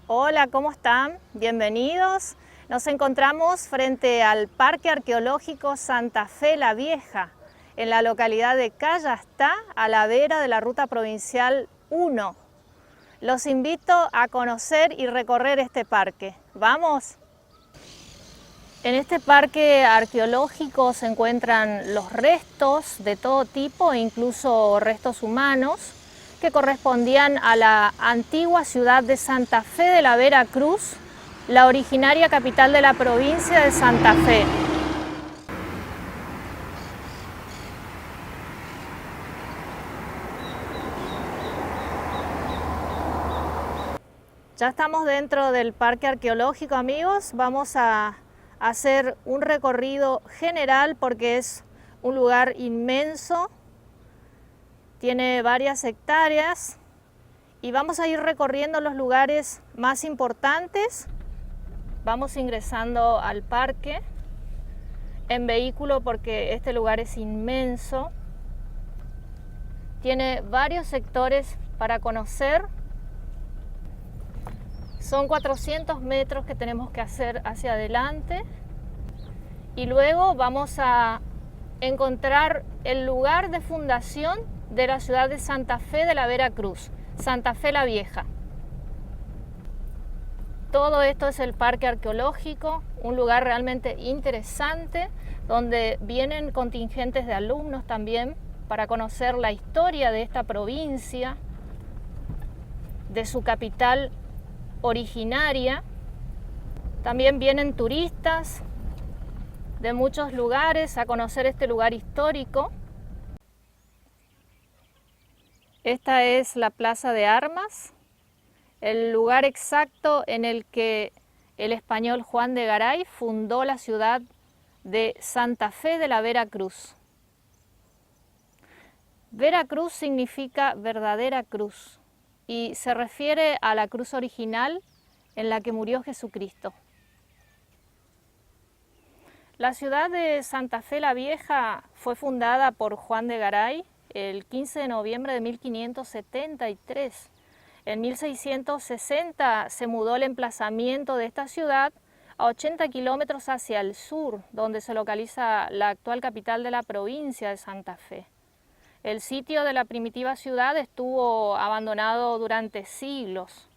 Hola, ¿cómo están? Bienvenidos. Nos encontramos frente al Parque Arqueológico Santa Fe la Vieja, en la localidad de Cayastá, a la vera de la Ruta Provincial 1. Los invito a conocer y recorrer este parque. ¿Vamos? En este parque arqueológico se encuentran los restos de todo tipo, incluso restos humanos, que correspondían a la antigua ciudad de Santa Fe de la Vera Cruz, la originaria capital de la provincia de Santa Fe. Ya estamos dentro del parque arqueológico, amigos. Vamos a hacer un recorrido general porque es un lugar inmenso. Tiene varias hectáreas y vamos a ir recorriendo los lugares más importantes. Vamos ingresando al parque en vehículo porque este lugar es inmenso. Tiene varios sectores para conocer. Son 400 metros que tenemos que hacer hacia adelante y luego vamos a encontrar el lugar de fundación de la ciudad de Santa Fe de la Vera Cruz, Santa Fe la Vieja. Todo esto es el parque arqueológico, un lugar realmente interesante donde vienen contingentes de alumnos también para conocer la historia de esta provincia, de su capital originaria. También vienen turistas de muchos lugares a conocer este lugar histórico. Esta es la Plaza de Armas, el lugar exacto en el que el español Juan de Garay fundó la ciudad de Santa Fe de la Vera Cruz. Vera Cruz significa verdadera cruz y se refiere a la cruz original en la que murió Jesucristo. La ciudad de Santa Fe la Vieja fue fundada por Juan de Garay el 15 de noviembre de 1573. En 1660 se mudó el emplazamiento de esta ciudad a 80 kilómetros hacia el sur, donde se localiza la actual capital de la provincia de Santa Fe. El sitio de la primitiva ciudad estuvo abandonado durante siglos.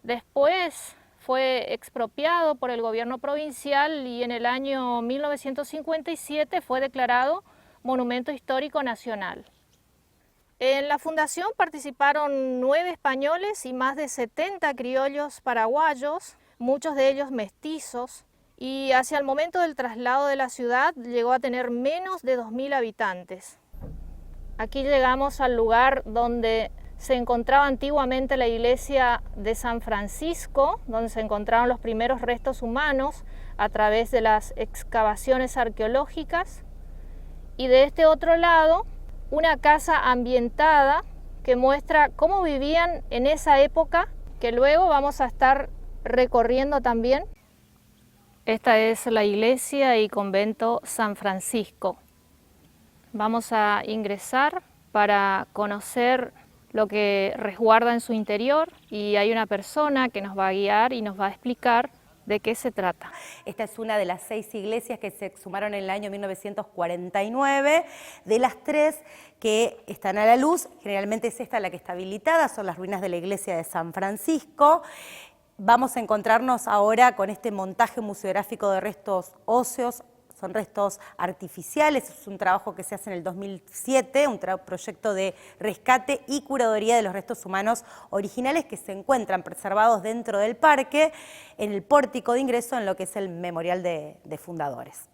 Después fue expropiado por el gobierno provincial y en el año 1957 fue declarado Monumento Histórico Nacional. En la fundación participaron 9 españoles y más de 70 criollos paraguayos, muchos de ellos mestizos, y hacia el momento del traslado de la ciudad llegó a tener menos de 2000 habitantes. Aquí llegamos al lugar donde se encontraba antiguamente la iglesia de San Francisco, donde se encontraron los primeros restos humanos a través de las excavaciones arqueológicas. Y de este otro lado, una casa ambientada que muestra cómo vivían en esa época, que luego vamos a estar recorriendo también. Esta es la iglesia y convento San Francisco. Vamos a ingresar para conocer lo que resguarda en su interior y hay una persona que nos va a guiar y nos va a explicar de qué se trata. Esta es una de las 6 iglesias que se exhumaron en el año 1949. De las 3 que están a la luz, generalmente es esta la que está habilitada, son las ruinas de la iglesia de San Francisco. Vamos a encontrarnos ahora con este montaje museográfico de restos óseos. Son restos artificiales, es un trabajo que se hace en el 2007, un proyecto de rescate y curaduría de los restos humanos originales que se encuentran preservados dentro del parque, en el pórtico de ingreso en lo que es el Memorial de Fundadores.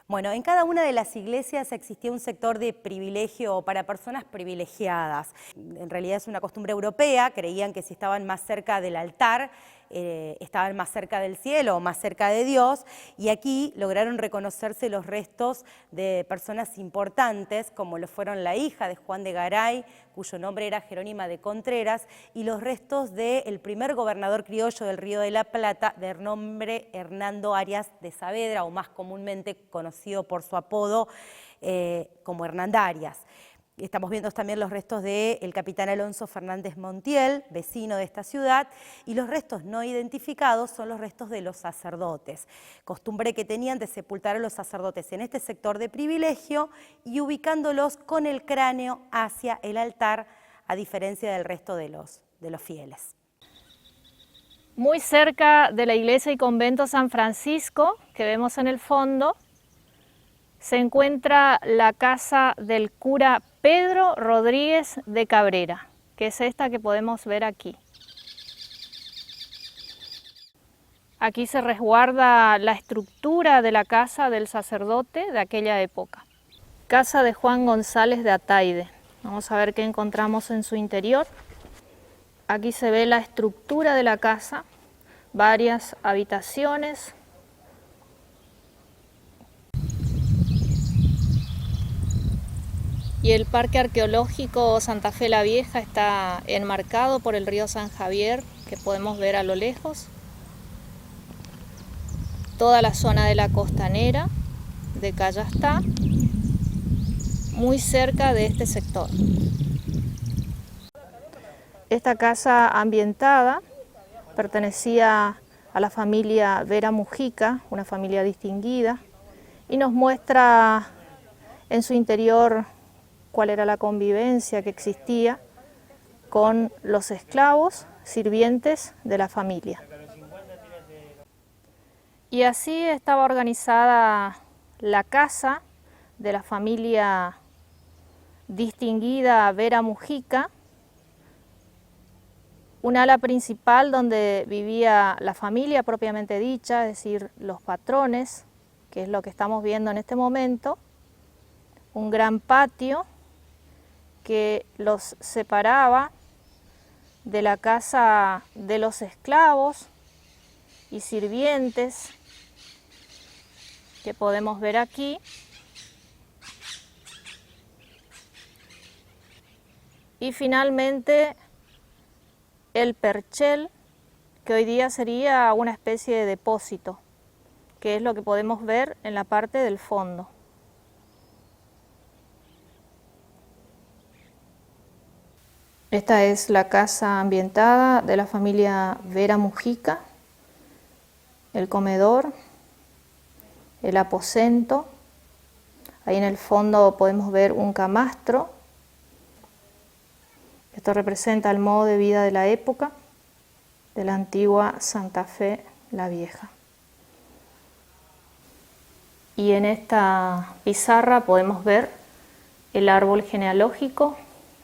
Bueno, en cada una de las iglesias existía un sector de privilegio para personas privilegiadas. En realidad es una costumbre europea, creían que si estaban más cerca del altar, estaban más cerca del cielo o más cerca de Dios, y aquí lograron reconocerse los restos de personas importantes, como lo fueron la hija de Juan de Garay, cuyo nombre era Jerónima de Contreras, y los restos del primer gobernador criollo del Río de la Plata, de nombre Hernando Arias de Saavedra, o más comúnmente conocido por su apodo como Hernandarias. Estamos viendo también los restos del capitán Alonso Fernández Montiel, vecino de esta ciudad, y los restos no identificados son los restos de los sacerdotes. Costumbre que tenían de sepultar a los sacerdotes en este sector de privilegio y ubicándolos con el cráneo hacia el altar, a diferencia del resto de los fieles. Muy cerca de la iglesia y convento San Francisco, que vemos en el fondo, se encuentra la casa del cura Pedro Rodríguez de Cabrera, que es esta que podemos ver aquí. Aquí se resguarda la estructura de la casa del sacerdote de aquella época. Casa de Juan González de Ataide. Vamos a ver qué encontramos en su interior. Aquí se ve la estructura de la casa, varias habitaciones. Y el Parque Arqueológico Santa Fe la Vieja está enmarcado por el río San Javier, que podemos ver a lo lejos. Toda la zona de la costanera de Callastá, muy cerca de este sector. Esta casa ambientada pertenecía a la familia Vera Mujica, una familia distinguida, y nos muestra en su interior cuál era la convivencia que existía con los esclavos sirvientes de la familia. Y así estaba organizada la casa de la familia distinguida Vera Mujica, un ala principal donde vivía la familia propiamente dicha, es decir, los patrones, que es lo que estamos viendo en este momento, un gran patio que los separaba de la casa de los esclavos y sirvientes que podemos ver aquí. Y finalmente el perchel, que hoy día sería una especie de depósito, que es lo que podemos ver en la parte del fondo. Esta es la casa ambientada de la familia Vera Mujica, el comedor, el aposento. Ahí en el fondo podemos ver un camastro. Esto representa el modo de vida de la época de la antigua Santa Fe la Vieja. Y en esta pizarra podemos ver el árbol genealógico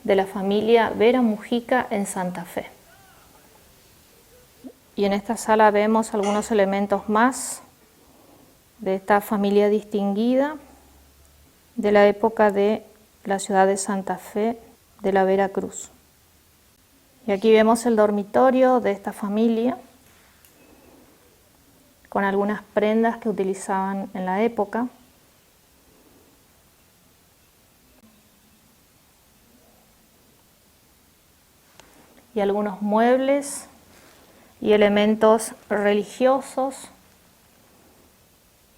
de la familia Vera Mujica en Santa Fe. Y en esta sala vemos algunos elementos más de esta familia distinguida de la época de la ciudad de Santa Fe de la Vera Cruz. Y aquí vemos el dormitorio de esta familia con algunas prendas que utilizaban en la época. Y algunos muebles y elementos religiosos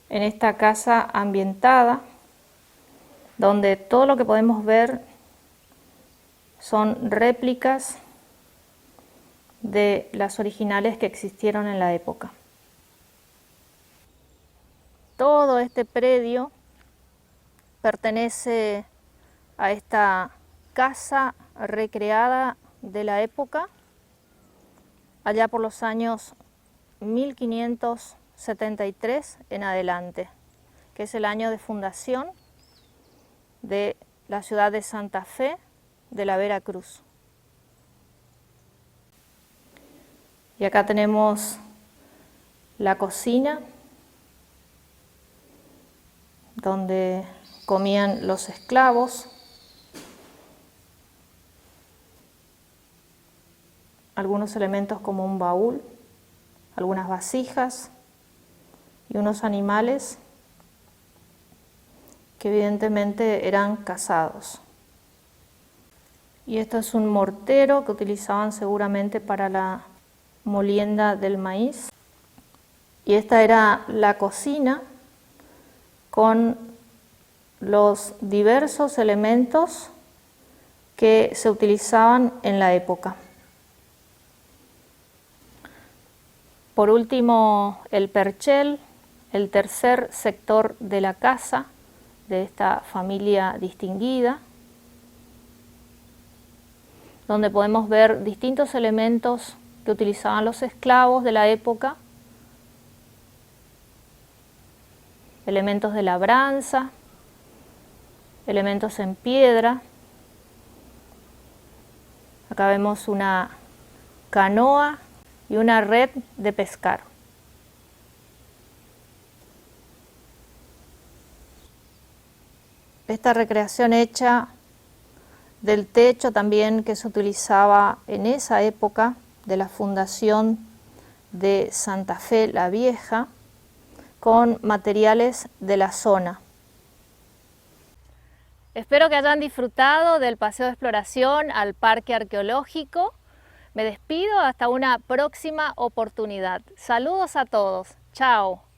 en esta casa ambientada, donde todo lo que podemos ver son réplicas de las originales que existieron en la época. Todo este predio pertenece a esta casa recreada de la época, allá por los años 1573 en adelante, que es el año de fundación de la ciudad de Santa Fe de la Vera Cruz. Y acá tenemos la cocina, donde comían los esclavos. Algunos elementos como un baúl, algunas vasijas y unos animales que evidentemente eran cazados. Y esto es un mortero que utilizaban seguramente para la molienda del maíz. Y esta era la cocina con los diversos elementos que se utilizaban en la época. Por último, el perchel, el tercer sector de la casa de esta familia distinguida, donde podemos ver distintos elementos que utilizaban los esclavos de la época, elementos de labranza, elementos en piedra. Acá vemos una canoa y una red de pescar. Esta recreación hecha del techo también que se utilizaba en esa época de la fundación de Santa Fe la Vieja, con materiales de la zona. Espero que hayan disfrutado del paseo de exploración al Parque Arqueológico. Me despido hasta una próxima oportunidad. Saludos a todos. Chao.